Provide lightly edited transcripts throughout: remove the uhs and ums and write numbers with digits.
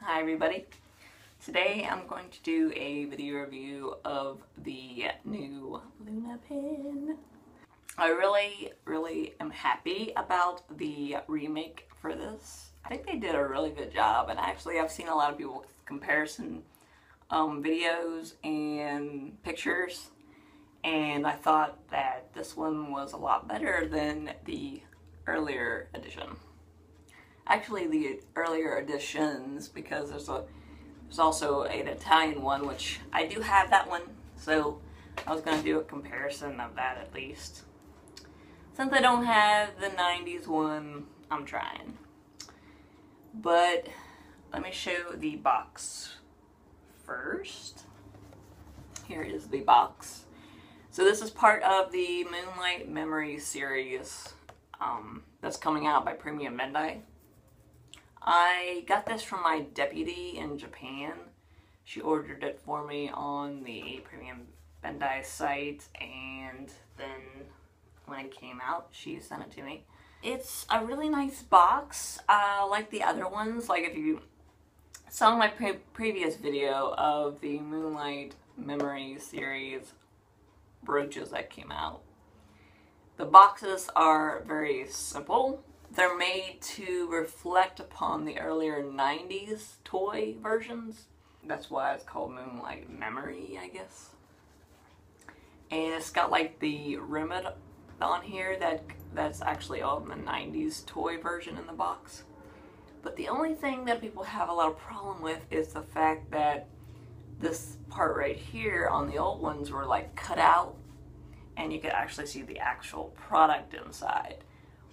Hi everybody. Today I'm going to do a video review of the new Luna pen. I really am happy about the remake for this. I think they did a really good job, and actually I've seen a lot of people comparison videos and pictures, and I thought that this one was a lot better than the earlier edition. Actually, the earlier editions, because there's also an Italian one, which I do have that one, so I was going to do a comparison of that at least. Since I don't have the 90s one, I'm trying. But let me show the box first. Here is the box. So this is part of the Moonlight Memory series that's coming out by Premium Bandai. I got this from my deputy in Japan. She ordered it for me on the Premium Bandai site, and then when it came out, she sent it to me. It's a really nice box, like the other ones. Like if you saw my previous video of the Moonlight Memory series brooches that came out, the boxes are very simple. They're made to reflect upon the earlier 90s toy versions. That's why it's called Moonlight Memory, I guess. And it's got like the rimmet on here that's actually all in the 90s toy version in the box. But the only thing that people have a lot of problem with is the fact that this part right here on the old ones were like cut out, and you could actually see the actual product inside,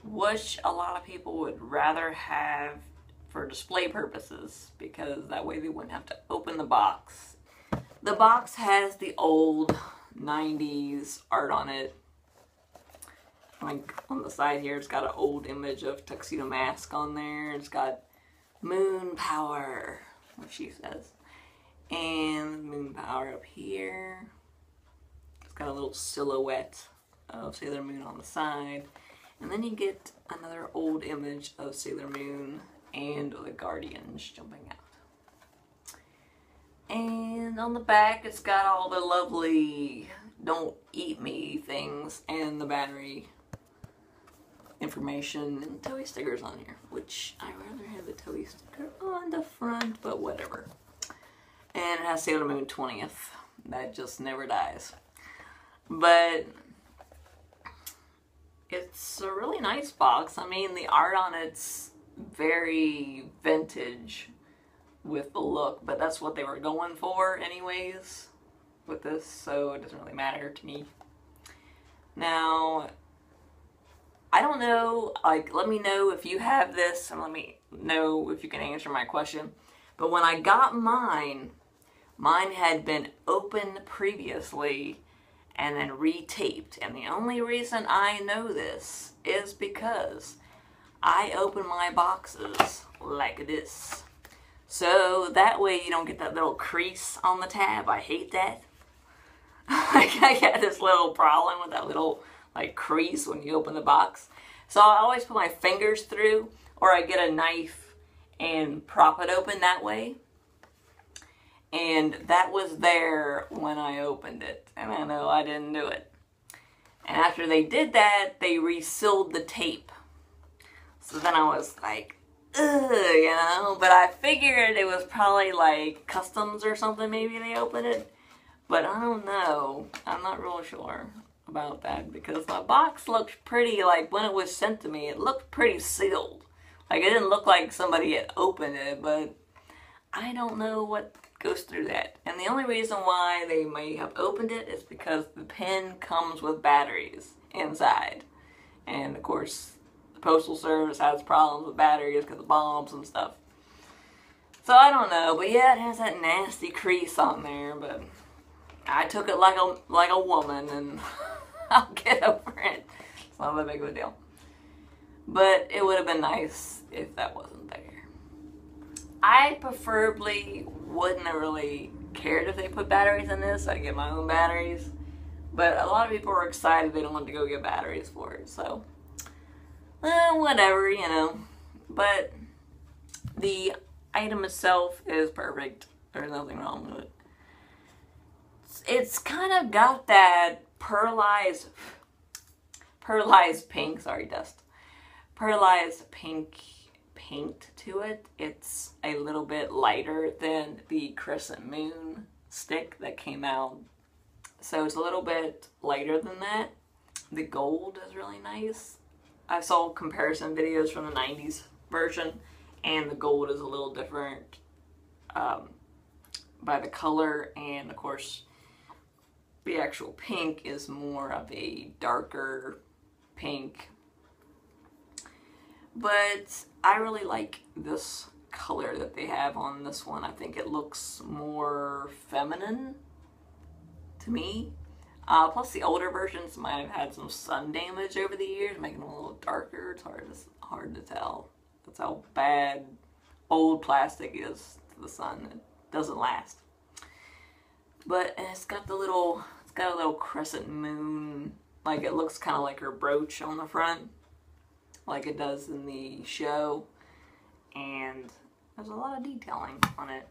which a lot of people would rather have for display purposes, because that way they wouldn't have to open the box. The box has the old 90s art on it. Like on the side here, it's got an old image of Tuxedo Mask on there. It's got moon power, what she says. And moon power up here. It's got a little silhouette of Sailor Moon on the side. And then you get another old image of Sailor Moon and the Guardians jumping out. And on the back, it's got all the lovely "Don't Eat Me" things and the battery information and toy stickers on here, which I rather have the toy sticker on the front, but whatever. And it has Sailor Moon 20th. That just never dies. But it's a really nice box. I mean, the art on it's very vintage with the look, but that's what they were going for anyways with this, so it doesn't really matter to me. Now, I don't know, like, let me know if you have this, and let me know if you can answer my question. But when I got mine had been opened previously and then retaped. And the only reason I know this is because I open my boxes like this. So that way you don't get that little crease on the tab. I hate that. I get this little problem with that little like crease when you open the box. So I always put my fingers through, or I get a knife and prop it open that way. And that was there when I opened it, and I know I didn't do it. And after they did that, they resealed the tape. So then I was like, ugh, you know, but I figured it was probably like customs or something, maybe they opened it. But I don't know, I'm not real sure about that, because my box looked pretty, like when it was sent to me, it looked pretty sealed. Like it didn't look like somebody had opened it, but I don't know what goes through that. And the only reason why they may have opened it is because the pen comes with batteries inside. And of course, the Postal Service has problems with batteries because of bombs and stuff. So I don't know, but yeah, it has that nasty crease on there, but I took it like a woman, and I'll get over it. It's not that big of a deal. But it would have been nice if that wasn't there. I preferably wouldn't have really cared if they put batteries in this. I'd get my own batteries. But a lot of people were excited they don't want to go get batteries for it. So, whatever, you know. But item itself is perfect. There's nothing wrong with it. It's kind of got that pearlized pink, sorry, dust. Pearlized pink paint to it. It's a little bit lighter than the Crescent Moon stick that came out. So it's a little bit lighter than that. The gold is really nice. I saw comparison videos from the 90s version, and the gold is a little different by the color, and of course the actual pink is more of a darker pink. But I really like this color that they have on this one. I think it looks more feminine to me. Plus the older versions might have had some sun damage over the years, making them a little darker. It's hard to tell. That's how bad old plastic is to the sun. It doesn't last. But it's got a little crescent moon, like it looks kind of like her brooch on the front, like it does in the show, and there's a lot of detailing on it.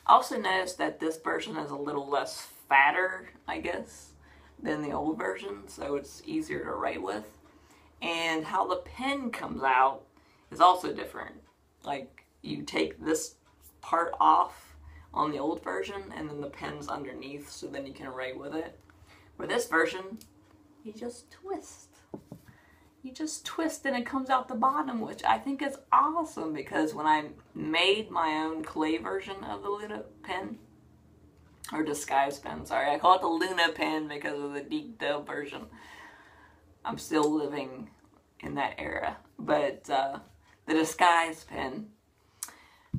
I also noticed that this version is a little less fatter, I guess, than the old version, so it's easier to write with. And how the pen comes out is also different. Like, you take this part off on the old version, and then the pen's underneath, so then you can write with it. For this version, you just twist. You just twist and it comes out the bottom, which I think is awesome, because when I made my own clay version of the Luna pen, or disguise pen, sorry, I call it the Luna pen because of the geeked up version. I'm still living in that era. But the disguise pen,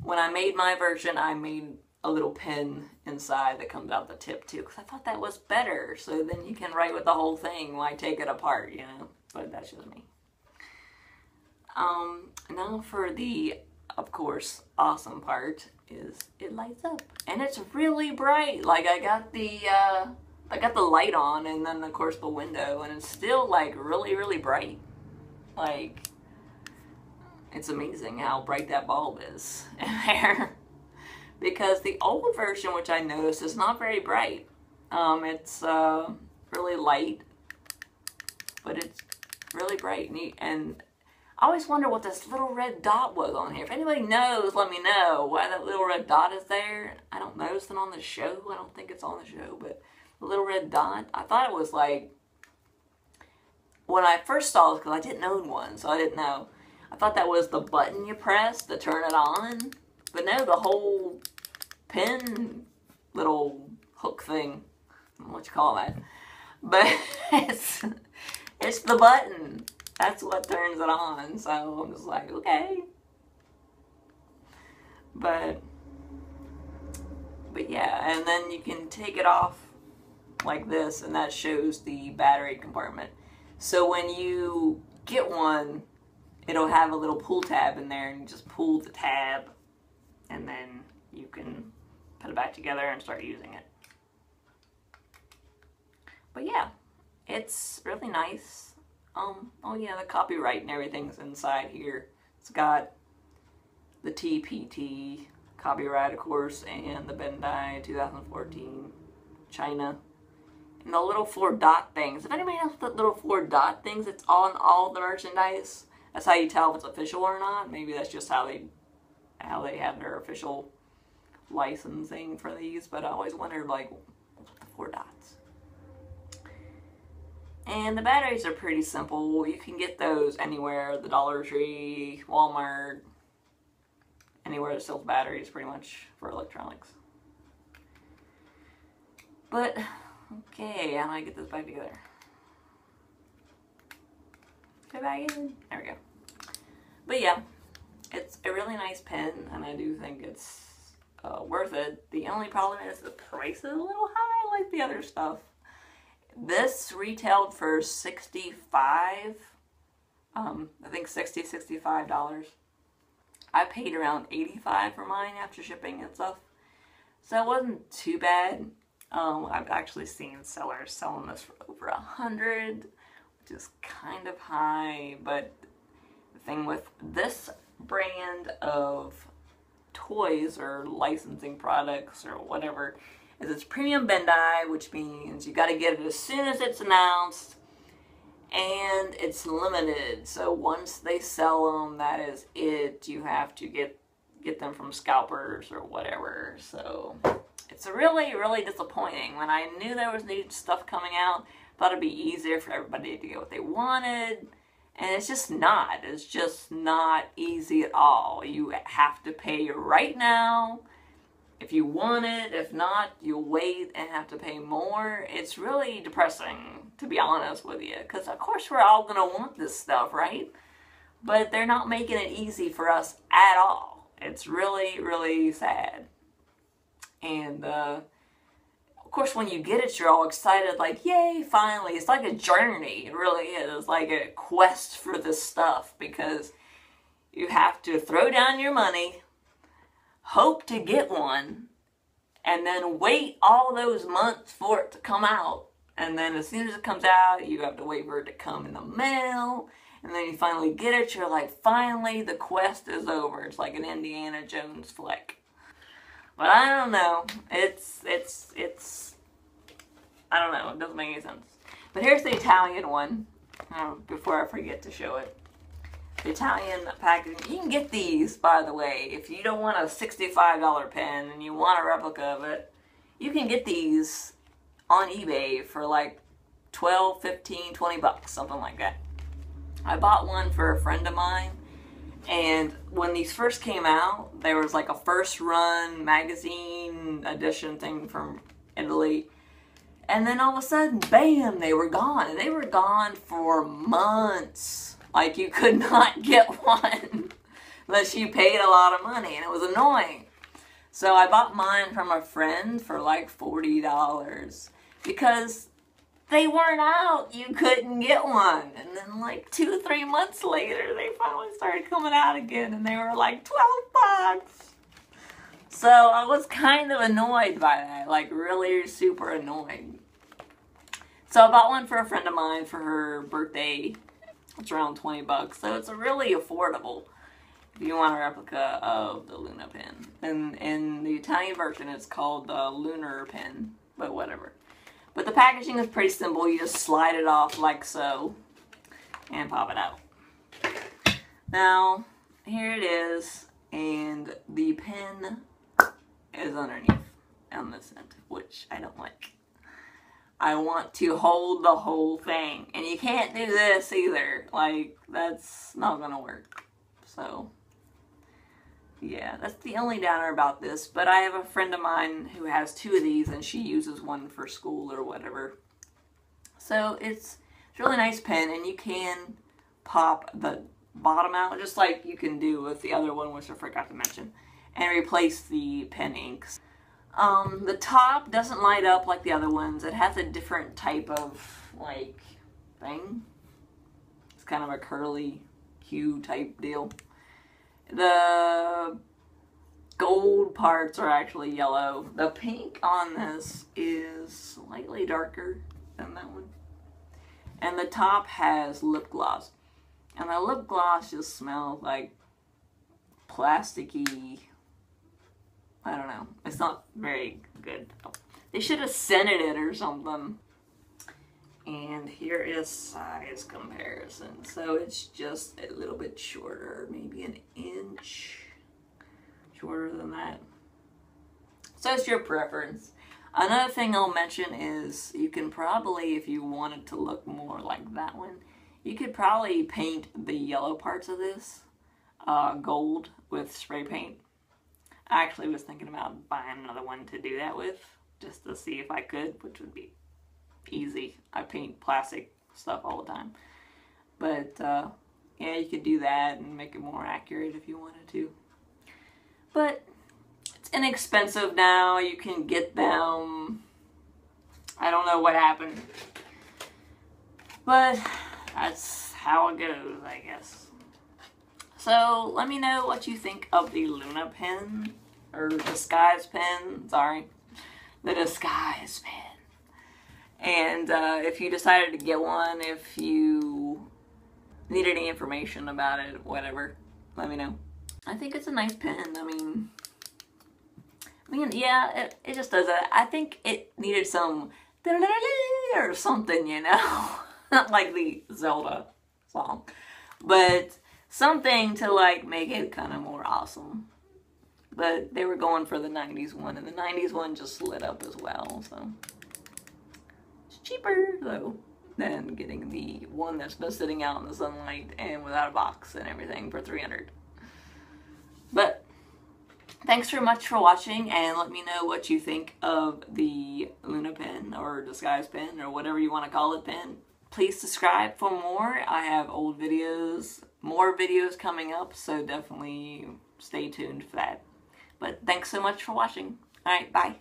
when I made my version, I made a little pen inside that comes out the tip too, because I thought that was better, so then you can write with the whole thing. Why take it apart, you know? But that's just me. Now for the, of course, awesome part is it lights up, and it's really bright. Like, I got the light on, and then of course the window, and it's still like really bright. Like, it's amazing how bright that bulb is in there. Because the old version, which I noticed, is not very bright. It's really light, but it's really bright. And I always wonder what this little red dot was on here. If anybody knows, let me know why that little red dot is there. I don't notice it on the show. I don't think it's on the show, but the little red dot, I thought it was like, when I first saw it, because I didn't own one, so I didn't know. I thought that was the button you press to turn it on. But no, the whole pen little hook thing, I don't know what you call that, but it's the button. That's what turns it on. So I'm just like, okay. But yeah, and then you can take it off like this, and that shows the battery compartment. So when you get one, it'll have a little pull tab in there, and you just pull the tab, and then you can put it back together and start using it. But yeah, it's really nice. Oh yeah, the copyright and everything's inside here. It's got the TPT copyright, of course, and the Bandai 2014 China. And the little 4 dot things. If anybody knows the little 4 dot things, it's on all the merchandise. That's how you tell if it's official or not. Maybe that's just how they have their official licensing for these. But I always wondered, like, what's the 4 dots? And the batteries are pretty simple. You can get those anywhere. The Dollar Tree, Walmart, anywhere that sells batteries, pretty much, for electronics. But, okay, how do I get this back together? Put it back in. There we go. But yeah, it's a really nice pen, and I do think it's worth it. The only problem is the price is a little high, like the other stuff. This retailed for $65, I think $65. I paid around $85 for mine after shipping and stuff, so it wasn't too bad. I've actually seen sellers selling this for over $100, which is kind of high. But the thing with this brand of toys or licensing products or whatever is it's premium Bandai, which means you got to get it as soon as it's announced, and it's limited. So once they sell them, that is it. You have to get them from scalpers or whatever. So it's really, really disappointing. When I knew there was new stuff coming out, I thought it'd be easier for everybody to get what they wanted. And it's just not. It's just not easy at all. You have to pay right now if you want it. If not, you'll wait and have to pay more. It's really depressing, to be honest with you. Because of course we're all going to want this stuff, right? But they're not making it easy for us at all. It's really, really sad. And of course, when you get it, you're all excited, like, yay, finally. It's like a journey. It really is. It's like a quest for this stuff, because you have to throw down your money, hope to get one, and then wait all those months for it to come out. And then as soon as it comes out, you have to wait for it to come in the mail. And then you finally get it. You're like, finally, the quest is over. It's like an Indiana Jones flick. But I don't know. It's I don't know. It doesn't make any sense. But here's the Italian one. Before I forget to show it. The Italian packaging. You can get these, by the way. If you don't want a $65 pen and you want a replica of it, you can get these on eBay for like 12, 15, 20 bucks. Something like that. I bought one for a friend of mine. And when these first came out, there was like a first run magazine edition thing from Italy. And then all of a sudden, bam, they were gone. And they were gone for months. Like, you could not get one unless you paid a lot of money. And it was annoying. So I bought mine from a friend for like $40. Because they weren't out. You couldn't get one. And then like 2-3 months later, they finally started coming out again. And they were like 12 bucks. So I was kind of annoyed by that. Like really super annoyed. So I bought one for a friend of mine for her birthday. It's around 20 bucks. So it's really affordable if you want a replica of the Luna pen. And in the Italian version, it's called the Lunar pen. But whatever. But the packaging is pretty simple. You just slide it off like so and pop it out. Now, here it is. And the pen is underneath on this end, which I don't like. I want to hold the whole thing. And you can't do this either. Like, that's not going to work. So, yeah, that's the only downer about this. But I have a friend of mine who has 2 of these, and she uses one for school or whatever. So it's a really nice pen, and you can pop the bottom out, just like you can do with the other one, which I forgot to mention, and replace the pen inks. The top doesn't light up like the other ones. It has a different type of, like, thing. It's kind of a curly Q type deal. The gold parts are actually yellow. The pink on this is slightly darker than that one. And the top has lip gloss. And the lip gloss just smells like plasticky. I don't know. It's not very good. They should have scented it or something. And here is size comparison. So it's just a little bit shorter, maybe an inch shorter than that. So it's your preference. Another thing I'll mention is you can probably, if you wanted to look more like that one, you could probably paint the yellow parts of this gold with spray paint. I actually was thinking about buying another one to do that with, just to see if I could, which would be easy. I paint plastic stuff all the time. But, yeah, you could do that and make it more accurate if you wanted to. But it's inexpensive now. You can get them. I don't know what happened. But that's how it goes, I guess. So, let me know what you think of the Luna pen. Or Disguise pen. Sorry. The Disguise pen. And if you decided to get one, if you need any information about it, whatever, let me know. I think it's a nice pen. I mean, I mean, yeah, it just does that. I think it needed some or something, you know? Not like the Zelda song. But something to like make it kind of more awesome. But they were going for the 90s one, and the 90s one just lit up as well, so. It's cheaper, though, than getting the one that's been sitting out in the sunlight and without a box and everything for $300. But thanks very much for watching, and let me know what you think of the Luna pen, or disguise pen, or whatever you want to call it pen. Please subscribe for more. I have old videos, more videos coming up, so definitely stay tuned for that. But thanks so much for watching. Alright, bye.